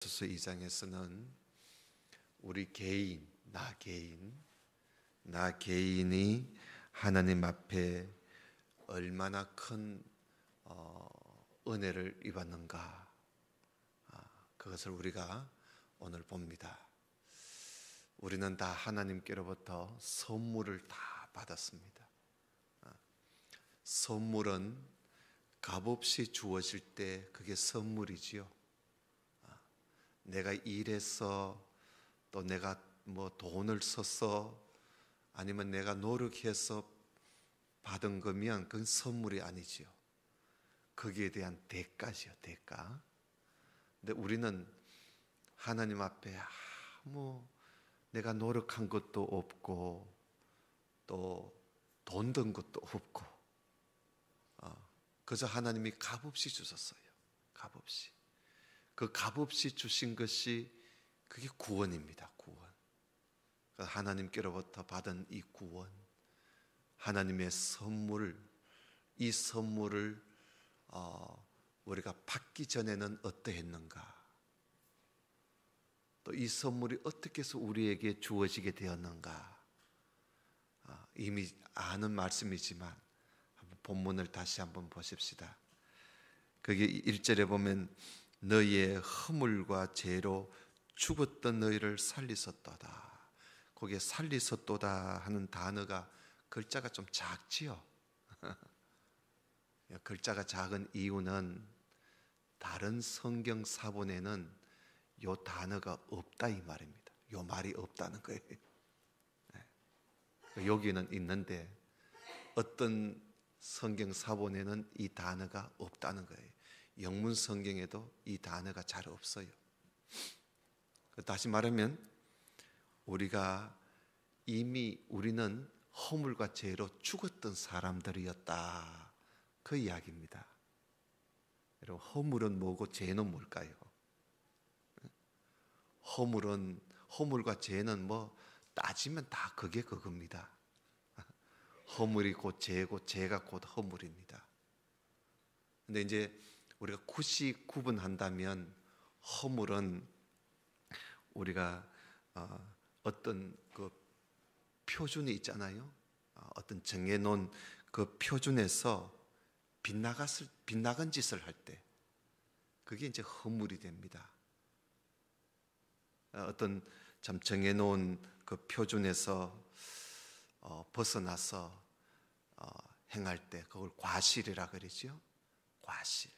에베소서 2장에서는 우리 개인, 나 개인이 하나님 앞에 얼마나 큰 은혜를 입었는가, 그것을 우리가 오늘 봅니다. 우리는 다 하나님께로부터 선물을 다 받았습니다. 선물은 값없이 주어질 때 그게 선물이지요. 내가 일해서, 또 내가 돈을 써서, 아니면 내가 노력해서 받은 거면 그건 선물이 아니지요. 거기에 대한 대가지요, 대가. 근데 우리는 하나님 앞에 내가 노력한 것도 없고 또 돈 든 것도 없고, 그저 하나님이 값없이 주셨어요. 값없이. 그 값없이 주신 것이 그게 구원입니다. 구원. 하나님께로부터 받은 이 구원, 하나님의 선물, 이 선물을 우리가 받기 전에는 어떠했는가, 또 이 선물이 어떻게 해서 우리에게 주어지게 되었는가, 이미 아는 말씀이지만 본문을 다시 한번 보십시다. 그게 1절에 보면 너희의 허물과 죄로 죽었던 너희를 살리셨도다. 거기에 살리셨도다 하는 단어가 글자가 좀 작지요. 글자가 작은 이유는 다른 성경 사본에는 요 단어가 없다 이 말입니다. 요 말이 없다는 거예요. 여기는 있는데 어떤 성경 사본에는 이 단어가 없다는 거예요. 영문 성경에도 이 단어가 잘 없어요. 다시 말하면 우리는 허물과 죄로 죽었던 사람들이었다, 그 이야기입니다. 여러분, 허물은 뭐고 죄는 뭘까요? 허물과 죄는 따지면 다 그겁니다. 허물이 곧 죄고 죄가 곧 허물입니다. 근데 이제 우리가 굳이 구분한다면 허물은 우리가 어떤 그 표준이 있잖아요. 어떤 정해놓은 그 표준에서 빗나간 짓을 할 때 그게 이제 허물이 됩니다. 어떤 참 정해놓은 그 표준에서 벗어나서 행할 때 그걸 과실이라 그러죠. 과실,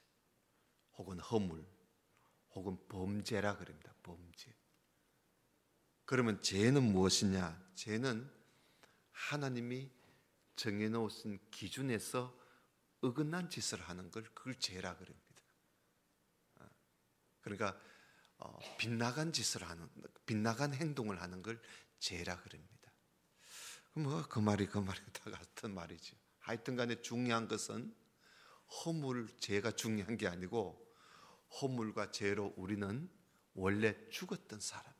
혹은 허물, 혹은 범죄라 그럽니다. 범죄. 그러면 죄는 무엇이냐? 죄는 하나님이 정해놓으신 기준에서 어긋난 짓을 하는 걸, 그걸 죄라 그럽니다. 그러니까 빗나간 행동을 하는 걸 죄라 그럽니다. 그 말이 다 같은 말이죠. 하여튼 간에 중요한 것은 죄가 중요한 게 아니고, 허물과 죄로 우리는 원래 죽었던 사람.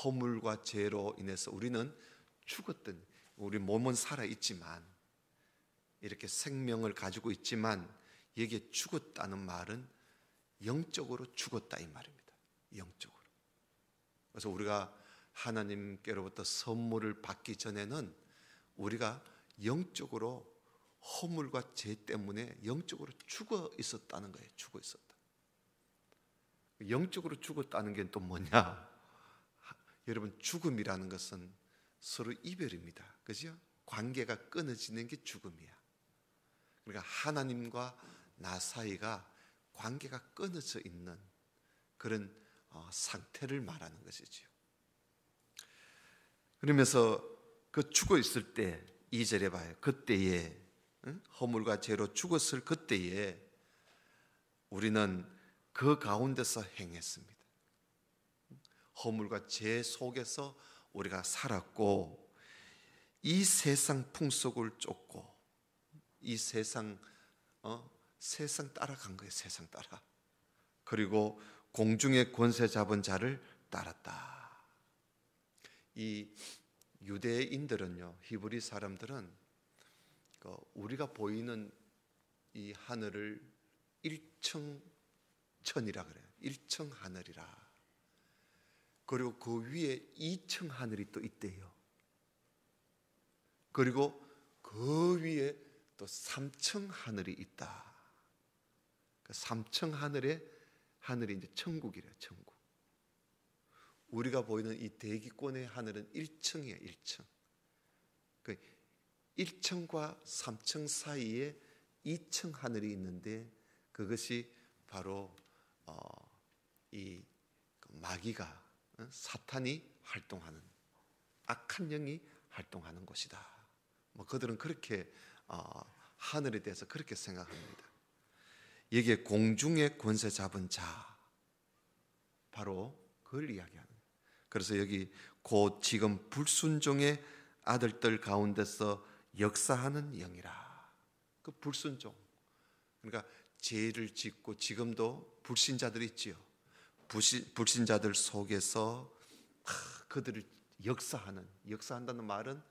허물과 죄로 인해서 우리는 우리 몸은 살아있지만, 이렇게 생명을 가지고 있지만, 여기에 죽었다는 말은 영적으로 죽었다 이 말입니다. 영적으로. 그래서 우리가 하나님께로부터 선물을 받기 전에는 우리가 영적으로 허물과 죄 때문에 영적으로 죽어 있었다는 거예요. 죽어 있었다. 영적으로 죽었다는 게 또 뭐냐? 여러분, 죽음이라는 것은 서로 이별입니다. 그죠? 관계가 끊어지는 게 죽음이야. 그러니까 하나님과 나 사이가 관계가 끊어져 있는 그런 상태를 말하는 것이지요. 그러면서 그 죽어 있을 때 2절에 봐요. 그때에, 허물과 죄로 죽었을 그때에 우리는 그 가운데서 행했습니다. 허물과 죄 속에서 우리가 살았고, 이 세상 풍속을 쫓고, 이 세상 따라간 거예요. 세상 따라. 그리고 공중의 권세 잡은 자를 따랐다. 이 유대인들은요, 히브리 사람들은 우리가 보이는 이 하늘을 1층 천이라 그래요. 1층 하늘이라. 그리고 그 위에 2층 하늘이 또 있대요. 그리고 그 위에 또 3층 하늘이 있다. 그 3층 하늘이 이제 천국이래요. 천국. 우리가 보이는 이 대기권의 하늘은 1층이에요. 1층. 그 1층과 3층 사이에 2층 하늘이 있는데 그것이 바로 이 마귀가, 사탄이 활동하는, 악한 영이 활동하는 곳이다. 뭐 그들은 그렇게 하늘에 대해서 그렇게 생각합니다. 여기에 공중의 권세 잡은 자, 바로 그걸 이야기하는 거예요. 그래서 여기 곧 지금 불순종의 아들들 가운데서 역사하는 영이라. 그 불순종, 그러니까 죄를 짓고 지금도 불신자들이 있지요. 불신자들 속에서 그들을 역사한다는 말은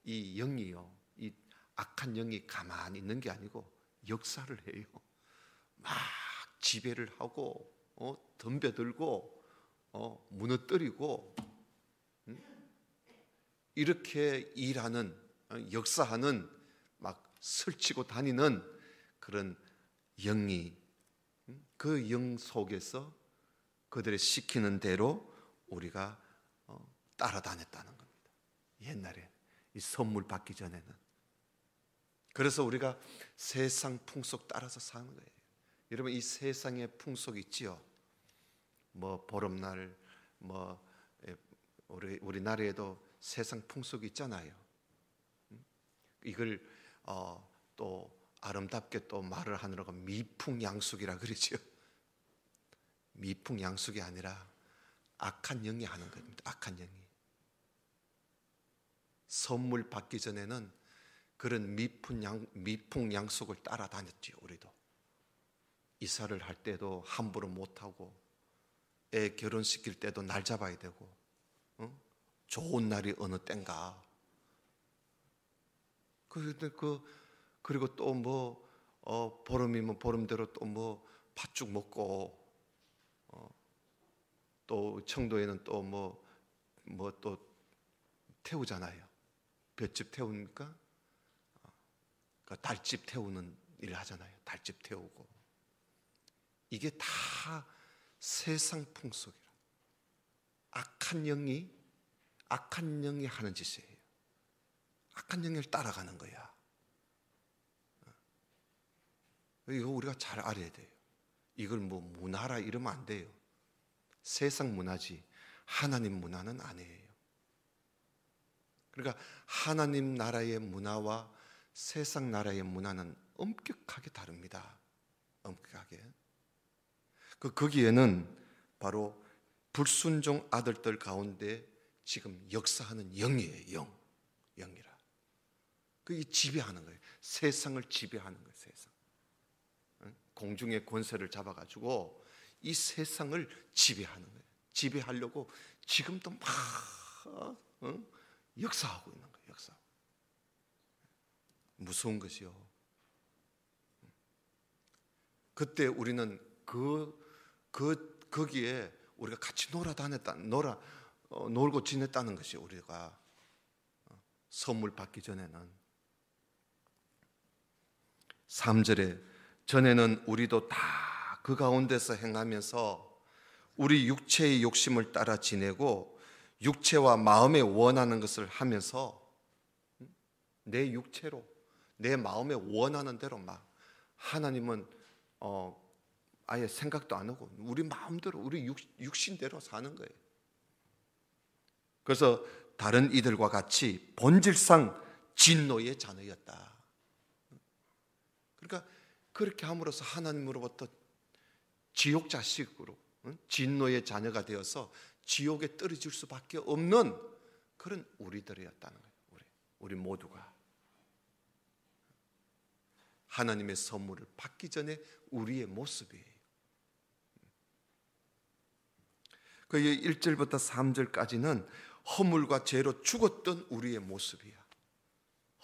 이 영이요, 이 악한 영이 가만히 있는 게 아니고 역사를 해요. 막 지배를 하고 덤벼들고 무너뜨리고 이렇게 일하는, 역사하는, 막 설치고 다니는 그런 영이, 그 영 속에서 그들의 시키는 대로 우리가 따라다녔다는 겁니다. 옛날에 이 선물 받기 전에는. 그래서 우리가 세상 풍속 따라서 사는 거예요. 여러분, 이 세상의 풍속이 있지요. 뭐 보름날, 뭐 우리나라에도 세상 풍속이 있잖아요. 이걸 또 아름답게 또 말을 하느라고 미풍양속이라 그러죠. 미풍양속이 아니라 악한 영이 하는 겁니다. 악한 영이. 선물 받기 전에는 그런 미풍양속을 따라다녔지요. 우리도 이사를 할 때도 함부로 못하고, 애 결혼시킬 때도 날 잡아야 되고, 좋은 날이 어느 땐가. 그리고 또 뭐 보름이면 보름대로 또 뭐 팥죽 먹고, 또 청도에는 또 뭐 또 태우잖아요. 볏짚 태우니까 달집 태우는 일을 하잖아요. 달집 태우고. 이게 다 세상 풍속이라. 악한 영이 하는 짓이에요. 악한 영을 따라가는 거야. 이거 우리가 잘 알아야 돼요. 이걸 뭐 문화라 이러면 안 돼요. 세상 문화지 하나님 문화는 아니에요. 그러니까 하나님 나라의 문화와 세상 나라의 문화는 엄격하게 다릅니다. 엄격하게. 거기에는 바로 불순종 아들들 가운데 지금 역사하는 영이에요. 영이라. 그게 지배하는 거예요. 세상을 지배하는 거예요. 세상. 공중의 권세를 잡아가지고 이 세상을 지배하는 거예요. 지배하려고 지금도 막 역사하고 있는 거예요. 역사하고. 무서운 것이요. 그때 우리는 거기에 우리가 같이 놀고 지냈다는 것이, 우리가 선물 받기 전에는. 3절에 전에는 우리도 다 그 가운데서 행하면서 우리 육체의 욕심을 따라 지내고 육체와 마음에 원하는 것을 하면서 내 육체로, 내 마음에 원하는 대로 막, 하나님은 아예 생각도 안 하고 우리 마음대로, 우리 육신대로 사는 거예요. 그래서 다른 이들과 같이 본질상 진노의 자녀였다. 그러니까 그렇게 함으로써 하나님으로부터 지옥 자식으로, 진노의 자녀가 되어서 지옥에 떨어질 수밖에 없는 그런 우리들이었다는 거예요. 우리 모두가 하나님의 선물을 받기 전에 우리의 모습이에요. 그 1절부터 3절까지는 허물과 죄로 죽었던 우리의 모습이야.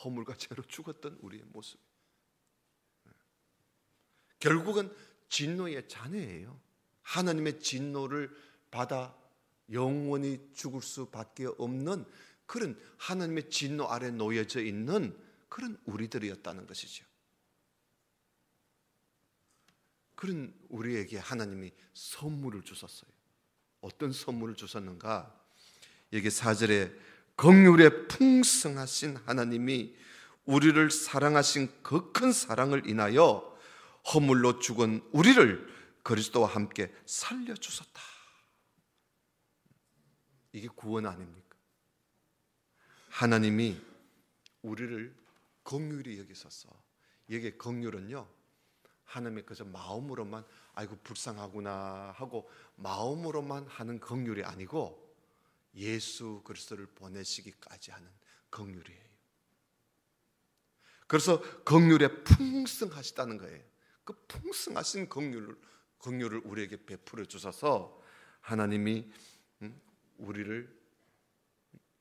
허물과 죄로 죽었던 우리의 모습. 결국은 진노의 자녀예요. 하나님의 진노를 받아 영원히 죽을 수밖에 없는 그런 하나님의 진노 아래 놓여져 있는 그런 우리들이었다는 것이죠. 그런 우리에게 하나님이 선물을 주셨어요. 어떤 선물을 주셨는가? 여기 4절에 긍휼에 풍성하신 하나님이 우리를 사랑하신 그 큰 사랑을 인하여 허물로 죽은 우리를 그리스도와 함께 살려주셨다. 이게 구원 아닙니까? 하나님이 우리를 긍휼히 여기셔서, 여기에 긍휼은요, 하나님의 그저 마음으로만 아이고 불쌍하구나 하고 마음으로만 하는 긍휼이 아니고 예수 그리스도를 보내시기까지 하는 긍휼이에요. 그래서 긍휼에 풍성하시다는 거예요. 그 풍성하신 긍휼을 우리에게 베풀어 주셔서 하나님이 우리를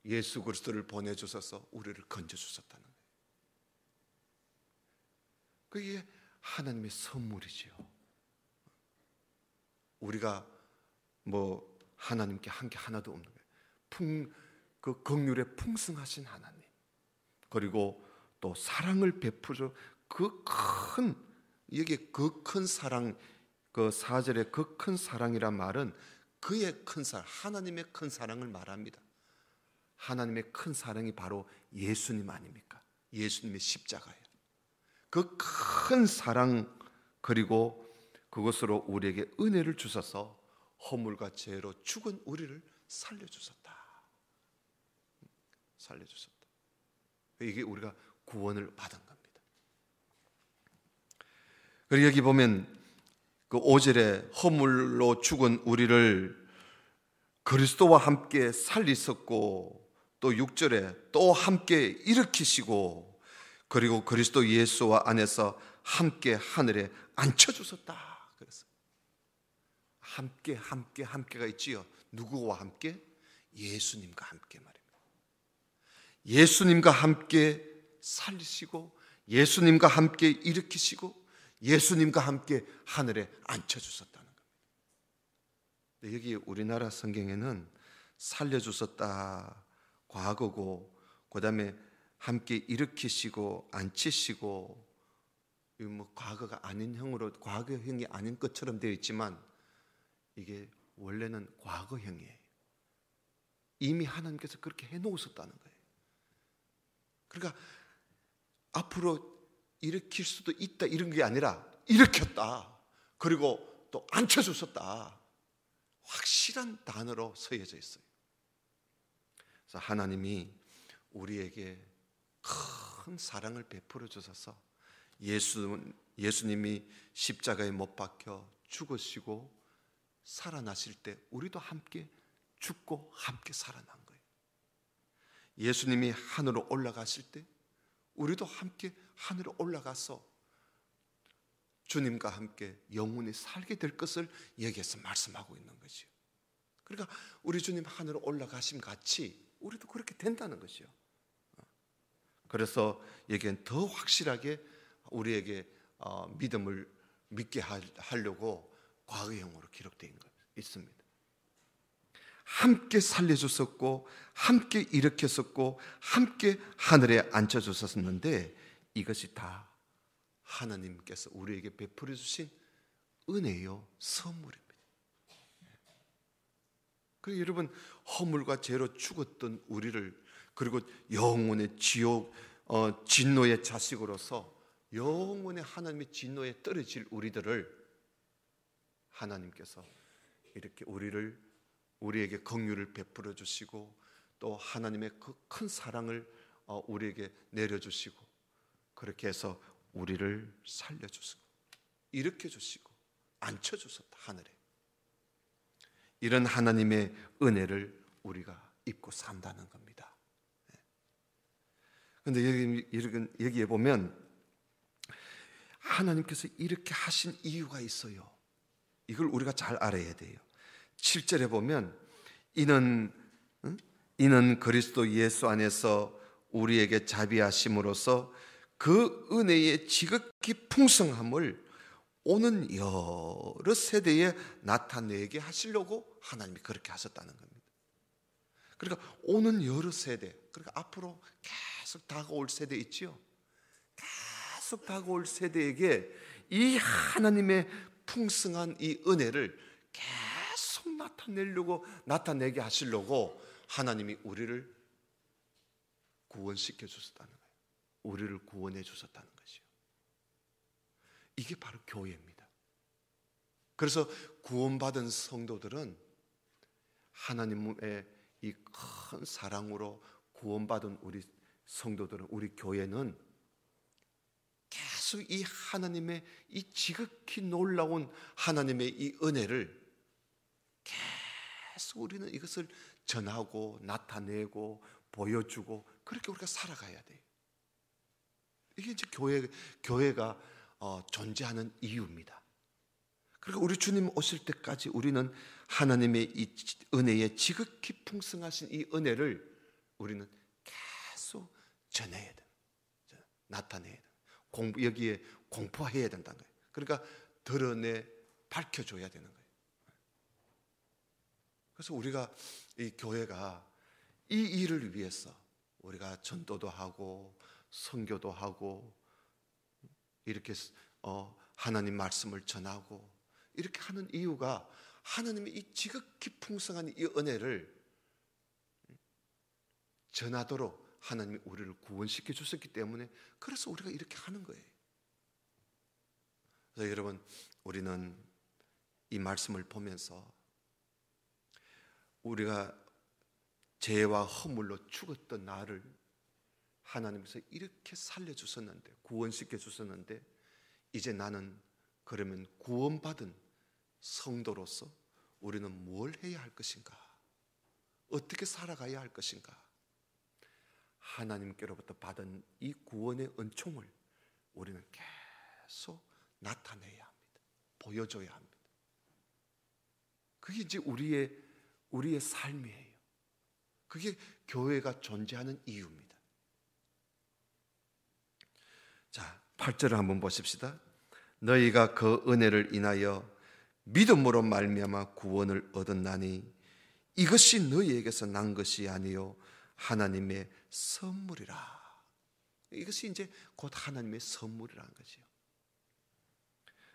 예수 그리스도를 보내주셔서 우리를 건져주셨다는 거예요. 그게 하나님의 선물이지요. 우리가 뭐 하나님께 한 게 하나도 없는 거예요. 그 긍휼에 풍성하신 하나님, 그리고 또 사랑을 베푸죠. 여기 그 큰 사랑, 그 4절의 그 큰 사랑이란 말은 그의 큰 사랑, 하나님의 큰 사랑을 말합니다. 하나님의 큰 사랑이 바로 예수님 아닙니까? 예수님의 십자가예요. 그 큰 사랑, 그리고 그것으로 우리에게 은혜를 주셔서 허물과 죄로 죽은 우리를 살려주셨다. 이게 우리가 구원을 받은 겁니다. 그리고 여기 보면 그 5절에 허물로 죽은 우리를 그리스도와 함께 살리셨고, 또 6절에 또 함께 일으키시고, 그리고 그리스도 예수와 안에서 함께 하늘에 앉혀주셨다. 그래서 함께가 있지요. 누구와 함께? 예수님과 함께 말입니다. 예수님과 함께 살리시고, 예수님과 함께 일으키시고, 예수님과 함께 하늘에 앉혀주셨다는 겁니다. 여기 우리나라 성경에는 살려주셨다 과거고, 그 다음에 함께 일으키시고 앉히시고, 뭐 과거가 아닌 형으로, 과거형이 아닌 것처럼 되어 있지만 이게 원래는 과거형이에요. 이미 하나님께서 그렇게 해놓으셨다는 거예요. 그러니까 앞으로 일으킬 수도 있다 이런 게 아니라 일으켰다, 그리고 또 앉혀주셨다, 확실한 단어로 서여져 있어요. 그래서 하나님이 우리에게 큰 사랑을 베풀어 주셔서 예수님이 십자가에 못 박혀 죽으시고 살아나실 때 우리도 함께 죽고 함께 살아난 거예요. 예수님이 하늘로 올라가실 때 우리도 함께 하늘로 올라가서 주님과 함께 영원히 살게 될 것을 여기에서 말씀하고 있는 거죠. 그러니까 우리 주님 하늘로 올라가심 같이 우리도 그렇게 된다는 것이요. 그래서 여기엔 더 확실하게 우리에게 믿음을 믿게 하려고 과거형으로 기록되어 있습니다. 함께 살려주셨고, 함께 일으켰었고, 함께 하늘에 앉혀주셨는데, 이것이 다 하나님께서 우리에게 베풀어 주신 은혜요, 선물입니다. 그리고 여러분, 허물과 죄로 죽었던 우리를, 그리고 영혼의 지옥, 진노의 자식으로서 영원히 하나님의 진노에 떨어질 우리들을 하나님께서 이렇게 우리에게 긍휼을 베풀어 주시고, 또 하나님의 그 큰 사랑을 우리에게 내려주시고, 그렇게 해서 우리를 살려주시고 일으켜 주시고 앉혀 주셨다, 하늘에. 이런 하나님의 은혜를 우리가 입고 산다는 겁니다. 그런데 여기에 보면 하나님께서 이렇게 하신 이유가 있어요. 이걸 우리가 잘 알아야 돼요. 7절에 보면 이는 그리스도 예수 안에서 우리에게 자비하심으로써 그 은혜의 지극히 풍성함을 오는 여러 세대에 나타내게 하시려고 하나님이 그렇게 하셨다는 겁니다. 그러니까 오는 여러 세대, 그러니까 앞으로 계속 다가올 세대 있지요. 계속 다가올 세대에게 이 하나님의 풍성한 이 은혜를 계속 나타내게 하시려고 하나님이 우리를 구원시켜 주셨다는 거예요. 우리를 구원해 주셨다는 것이요. 이게 바로 교회입니다. 그래서 구원받은 성도들은 하나님의 이 큰 사랑으로 구원받은 우리 성도들은, 우리 교회는 계속 이 하나님의 이 지극히 놀라운 하나님의 이 은혜를 계속 우리는 이것을 전하고 나타내고 보여주고 그렇게 우리가 살아가야 돼요. 이게 이제 교회가 존재하는 이유입니다. 그리고 우리 주님 오실 때까지 우리는 하나님의 이 은혜의 지극히 풍성하신 이 은혜를 우리는 계속 전해야 돼, 나타내야 돼. 여기에 공포해야 된다는 거예요. 그러니까 드러내 밝혀줘야 되는 거예요. 그래서 우리가 이 교회가 이 일을 위해서 우리가 전도도 하고 선교도 하고 이렇게 하나님 말씀을 전하고 이렇게 하는 이유가 하나님의 이 지극히 풍성한 이 은혜를 전하도록 하나님이 우리를 구원시켜 주셨기 때문에, 그래서 우리가 이렇게 하는 거예요. 그래서 여러분, 우리는 이 말씀을 보면서 우리가 죄와 허물로 죽었던 나를 하나님께서 이렇게 살려주셨는데, 구원시켜 주셨는데, 이제 나는 그러면 구원받은 성도로서 우리는 뭘 해야 할 것인가? 어떻게 살아가야 할 것인가? 하나님께로부터 받은 이 구원의 은총을 우리는 계속 나타내야 합니다. 보여줘야 합니다. 그게 이제 우리의 삶이에요. 그게 교회가 존재하는 이유입니다. 자, 8절을 한번 보십시다. 너희가 그 은혜를 인하여 믿음으로 말미암아 구원을 얻었나니 이것이 너희에게서 난 것이 아니요 하나님의 선물이라. 이것이 이제 곧 하나님의 선물이라는 거죠.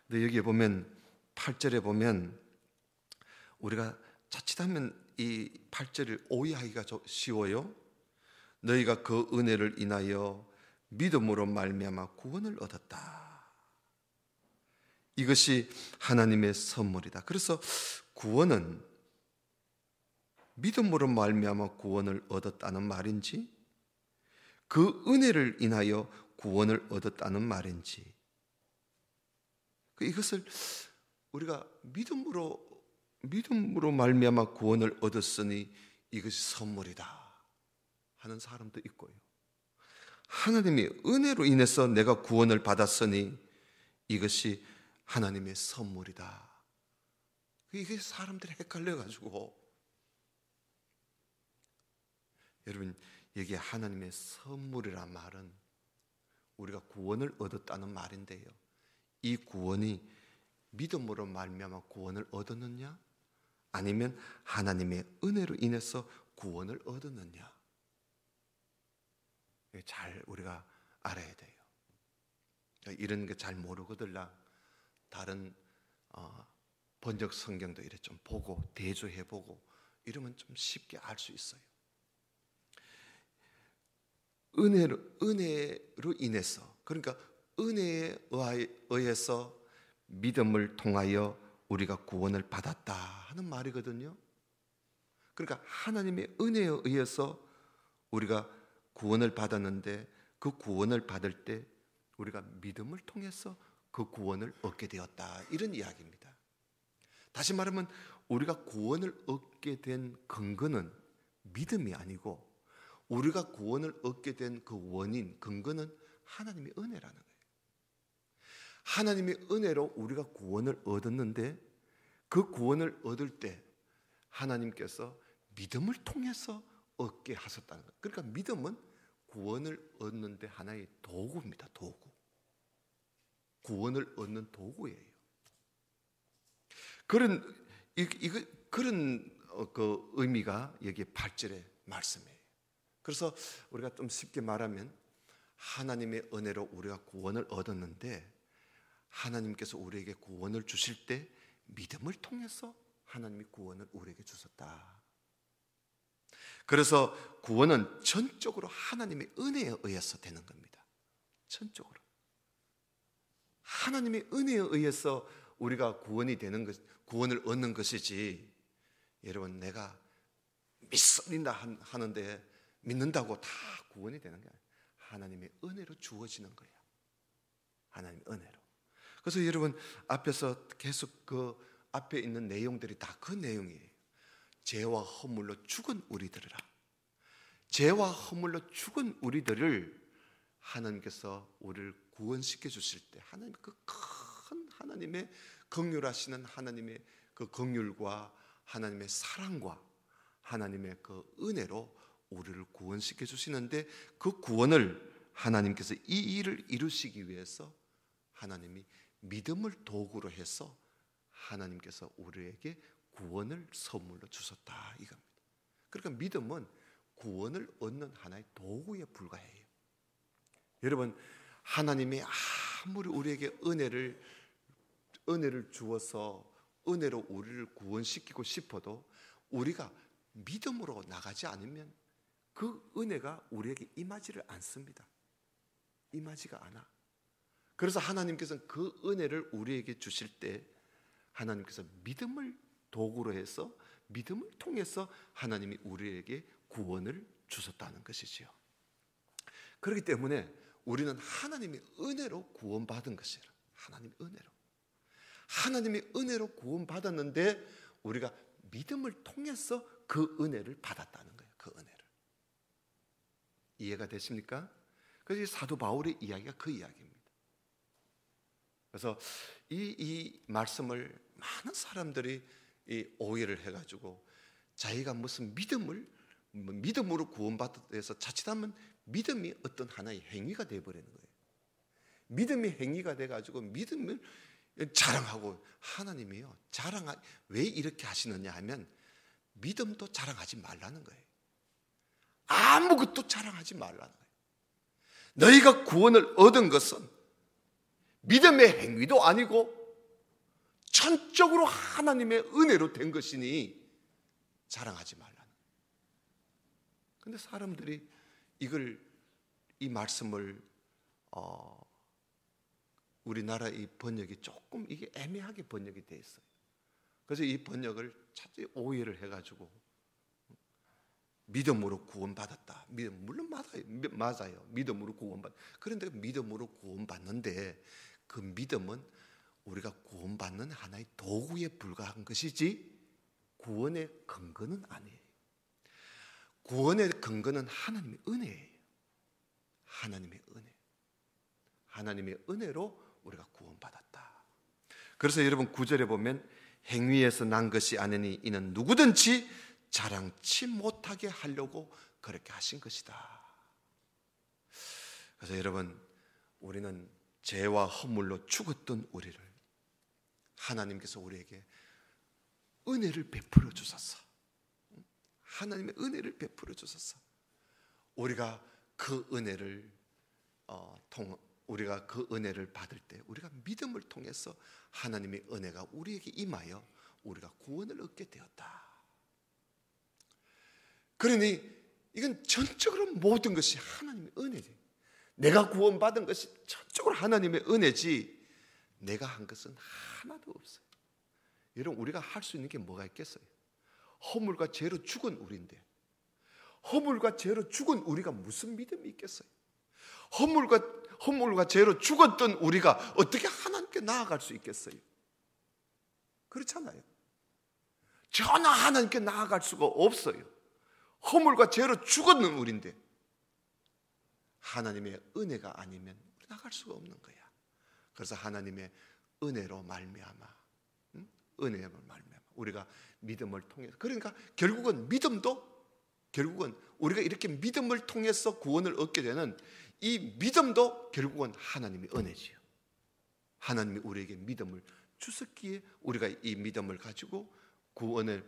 근데 여기에 보면 8절에 보면 우리가 자칫하면 이 8절을 오해하기가 쉬워요. 너희가 그 은혜를 인하여 믿음으로 말미암아 구원을 얻었다. 이것이 하나님의 선물이다. 그래서 구원은 믿음으로 말미암아 구원을 얻었다는 말인지, 그 은혜를 인하여 구원을 얻었다는 말인지, 이것을 우리가 믿음으로 말미암아 구원을 얻었으니 이것이 선물이다 하는 사람도 있고요. 하나님의 은혜로 인해서 내가 구원을 받았으니 이것이 하나님의 선물이다. 이게 사람들이 헷갈려가지고, 여러분, 여기 하나님의 선물이란 말은 우리가 구원을 얻었다는 말인데요, 이 구원이 믿음으로 말미암아 구원을 얻었느냐, 아니면 하나님의 은혜로 인해서 구원을 얻었느냐, 잘 우리가 알아야 돼요. 이런 게 잘 모르거들라 다른 번역 성경도 이렇게 좀 보고 대조해보고 이러면 좀 쉽게 알 수 있어요. 은혜로 인해서, 그러니까 은혜에 의해서 믿음을 통하여 우리가 구원을 받았다 하는 말이거든요. 그러니까 하나님의 은혜에 의해서 우리가 구원을 받았는데, 그 구원을 받을 때 우리가 믿음을 통해서 그 구원을 얻게 되었다, 이런 이야기입니다. 다시 말하면 우리가 구원을 얻게 된 근거는 믿음이 아니고, 우리가 구원을 얻게 된 그 원인, 근거는 하나님의 은혜라는 거예요. 하나님의 은혜로 우리가 구원을 얻었는데, 그 구원을 얻을 때 하나님께서 믿음을 통해서 얻게 하셨다는 거예요. 그러니까 믿음은 구원을 얻는 데 하나의 도구입니다. 도구. 구원을 얻는 도구예요. 그런 그 의미가 여기 8절의 말씀이에요. 그래서 우리가 좀 쉽게 말하면 하나님의 은혜로 우리가 구원을 얻었는데 하나님께서 우리에게 구원을 주실 때 믿음을 통해서 하나님이 구원을 우리에게 주셨다. 그래서 구원은 전적으로 하나님의 은혜에 의해서 되는 겁니다. 전적으로 하나님의 은혜에 의해서 우리가 구원이 되는 것, 구원을 얻는 것이지, 여러분 내가 믿습니다 하는데 믿는다고 다 구원이 되는 게 아니에요. 하나님의 은혜로 주어지는 거예요. 하나님의 은혜로. 그래서 여러분 앞에서 계속 그 앞에 있는 내용들이 다 그 내용이에요. 죄와 허물로 죽은 우리들이라. 죄와 허물로 죽은 우리들을 하나님께서 우리를 구원시켜 주실 때 하나님 그 큰 하나님의 긍휼하시는 하나님의 그 긍휼과 하나님의 사랑과 하나님의 그 은혜로 우리를 구원시켜 주시는데, 그 구원을 하나님께서 이 일을 이루시기 위해서 하나님이 믿음을 도구로 해서 하나님께서 우리에게 구원을 선물로 주셨다 이겁니다. 그러니까 믿음은 구원을 얻는 하나의 도구에 불과해요. 여러분 하나님이 아무리 우리에게 은혜를 주어서 은혜로 우리를 구원시키고 싶어도 우리가 믿음으로 나가지 않으면 그 은혜가 우리에게 임하지를 않습니다. 임하지가 않아. 그래서 하나님께서는 그 은혜를 우리에게 주실 때 하나님께서 믿음을 도구로 해서 믿음을 통해서 하나님이 우리에게 구원을 주셨다는 것이지요. 그렇기 때문에 우리는 하나님의 은혜로 구원받은 것이라. 하나님의 은혜로 구원받았는데 우리가 믿음을 통해서 그 은혜를 받았다는 거예요. 그 은혜를. 이해가 되십니까? 그래서 사도 바울의 이야기가 그 이야기입니다. 그래서 이 말씀을 많은 사람들이 오해를 해가지고 자기가 무슨 믿음으로 구원받아서 자칫하면 믿음이 어떤 하나의 행위가 되어버리는 거예요. 믿음이 행위가 돼가지고 믿음을 자랑하고, 하나님이요 왜 이렇게 하시느냐 하면 믿음도 자랑하지 말라는 거예요. 아무것도 자랑하지 말라는 거예요. 너희가 구원을 얻은 것은 믿음의 행위도 아니고 전적으로 하나님의 은혜로 된 것이니 자랑하지 말라는 거예요. 그런데 사람들이 이 말씀을 우리나라 이 번역이 조금 이게 애매하게 번역이 돼 있어요. 그래서 이 번역을 차라리 오해를 해가지고 믿음으로 구원받았다. 물론 맞아요. 믿음으로 구원받. 그런데 믿음으로 구원받는데 그 믿음은 우리가 구원받는 하나의 도구에 불과한 것이지 구원의 근거는 아니에요. 구원의 근거는 하나님의 은혜예요. 하나님의 은혜. 하나님의 은혜로 우리가 구원받았다. 그래서 여러분 9절에 보면 행위에서 난 것이 아니니 이는 누구든지 자랑치 못하게 하려고 그렇게 하신 것이다. 그래서 여러분 우리는 죄와 허물로 죽었던 우리를 하나님께서 우리에게 은혜를 베풀어 주셨어. 하나님의 은혜를 베풀어 주셨어. 우리가 그 은혜를 받을 때 우리가 믿음을 통해서 하나님의 은혜가 우리에게 임하여 우리가 구원을 얻게 되었다. 그러니 이건 전적으로 모든 것이 하나님의 은혜지. 내가 구원받은 것이 전적으로 하나님의 은혜지 내가 한 것은 하나도 없어요. 여러분 우리가 할 수 있는 게 뭐가 있겠어요? 허물과 죄로 죽은 우리인데 허물과 죄로 죽은 우리가 무슨 믿음이 있겠어요? 허물과 죄로 죽었던 우리가 어떻게 하나님께 나아갈 수 있겠어요? 그렇잖아요. 전혀 하나님께 나아갈 수가 없어요. 허물과 죄로 죽었는 우리인데 하나님의 은혜가 아니면 나갈 수가 없는 거야. 그래서 하나님의 은혜로 말미암아 우리가 믿음을 통해서, 그러니까 결국은 우리가 이렇게 믿음을 통해서 구원을 얻게 되는 이 믿음도 결국은 하나님의 은혜지요. 하나님이 우리에게 믿음을 주셨기에 우리가 이 믿음을 가지고 구원을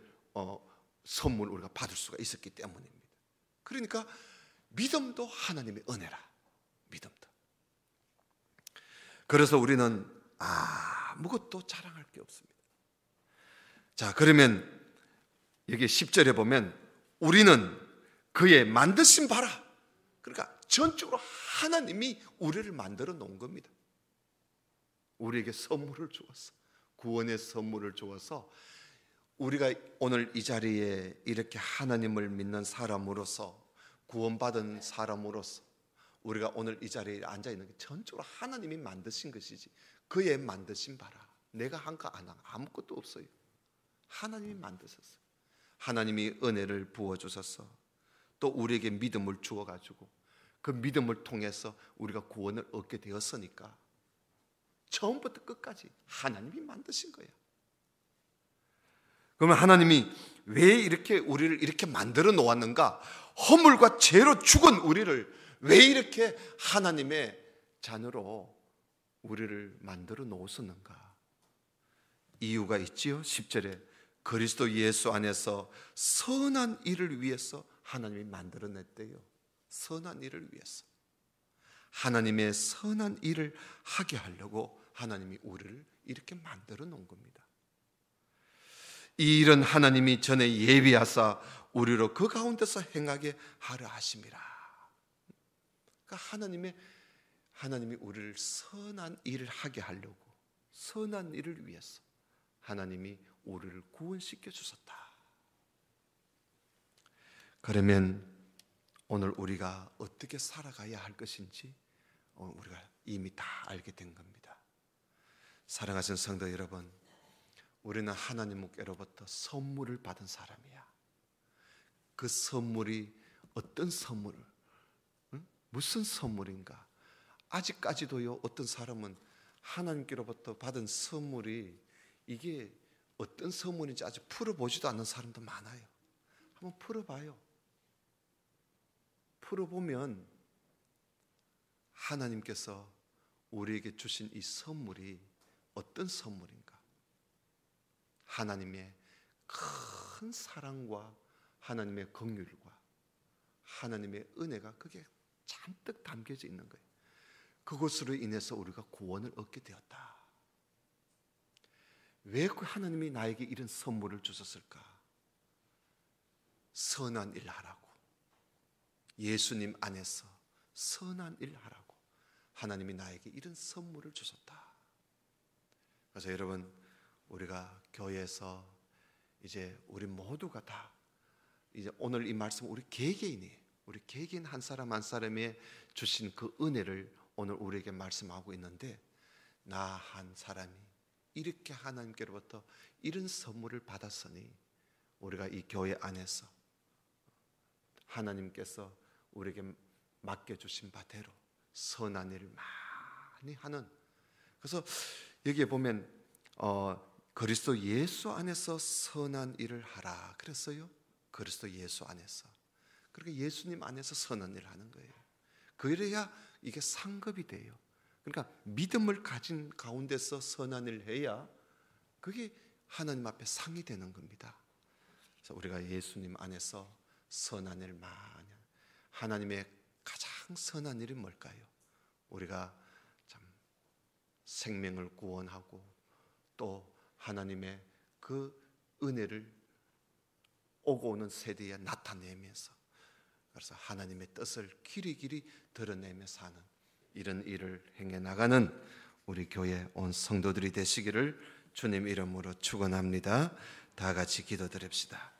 선물 우리가 받을 수가 있었기 때문입니다. 그러니까 믿음도 하나님의 은혜라. 믿음도. 그래서 우리는 아무것도 자랑할 게 없습니다. 자, 그러면 여기 10절에 보면 우리는 그의 만드신 바라. 그러니까 전적으로 하나님이 우리를 만들어 놓은 겁니다. 우리에게 선물을 주었어. 구원의 선물을 주어서 우리가 오늘 이 자리에 이렇게 하나님을 믿는 사람으로서, 구원받은 사람으로서 우리가 오늘 이 자리에 앉아 있는 게 전적으로 하나님이 만드신 것이지 그의 만드신 바라. 내가 한 거 아무것도 없어요. 하나님이 만드셨어요. 하나님이 은혜를 부어주셔서 또 우리에게 믿음을 주어가지고 그 믿음을 통해서 우리가 구원을 얻게 되었으니까 처음부터 끝까지 하나님이 만드신 거예요. 그러면 하나님이 왜 이렇게 우리를 이렇게 만들어 놓았는가? 허물과 죄로 죽은 우리를 왜 이렇게 하나님의 자녀로 우리를 만들어 놓으셨는가? 이유가 있지요. 10절에 그리스도 예수 안에서 선한 일을 위해서 하나님이 만들어냈대요. 선한 일을 위해서. 하나님의 선한 일을 하게 하려고 하나님이 우리를 이렇게 만들어 놓은 겁니다. 이 일은 하나님이 전에 예비하사 우리로 그 가운데서 행하게 하려 하심이라. 그러니까 하나님이 우리를 선한 일을 하게 하려고, 선한 일을 위해서 하나님이 우리를 구원시켜 주셨다. 그러면 오늘 우리가 어떻게 살아가야 할 것인지 우리가 이미 다 알게 된 겁니다. 사랑하시는 성도 여러분, 우리는 하나님께로부터 선물을 받은 사람이야. 그 선물이 어떤 선물, 무슨 선물인가? 아직까지도요, 어떤 사람은 하나님께로부터 받은 선물이 이게 어떤 선물인지 아직 풀어보지도 않는 사람도 많아요. 한번 풀어봐요. 풀어보면 하나님께서 우리에게 주신 이 선물이 어떤 선물인가? 하나님의 큰 사랑과 하나님의 긍휼과 하나님의 은혜가 그게 잔뜩 담겨져 있는 거예요. 그것으로 인해서 우리가 구원을 얻게 되었다. 왜 하나님이 나에게 이런 선물을 주셨을까? 선한 일 하라고, 예수님 안에서 선한 일 하라고 하나님이 나에게 이런 선물을 주셨다. 그래서 여러분, 우리가 교회에서 이제 우리 모두가 다 이제 오늘 이 말씀 우리 개개인이, 우리 개개인 한 사람 한 사람에 주신 그 은혜를 오늘 우리에게 말씀하고 있는데, 나 한 사람이 이렇게 하나님께로부터 이런 선물을 받았으니 우리가 이 교회 안에서 하나님께서 우리에게 맡겨주신 바대로 선한 일을 많이 하는, 그래서 여기에 보면 그리스도 예수 안에서 선한 일을 하라 그랬어요. 그리스도 예수 안에서. 그러니까 예수님 안에서 선한 일을 하는 거예요. 그래야 이게 상급이 돼요. 그러니까 믿음을 가진 가운데서 선한 일을 해야 그게 하나님 앞에 상이 되는 겁니다. 그래서 우리가 예수님 안에서 선한 일을 많이, 하나님의 가장 선한 일이 뭘까요? 우리가 참 생명을 구원하고 또 하나님의 그 은혜를 오고 오는 세대에 나타내면서, 그래서 하나님의 뜻을 길이 드러내며 사는 이런 일을 행해 나가는 우리 교회 온 성도들이 되시기를 주님 이름으로 축원합니다. 다 같이 기도드립시다.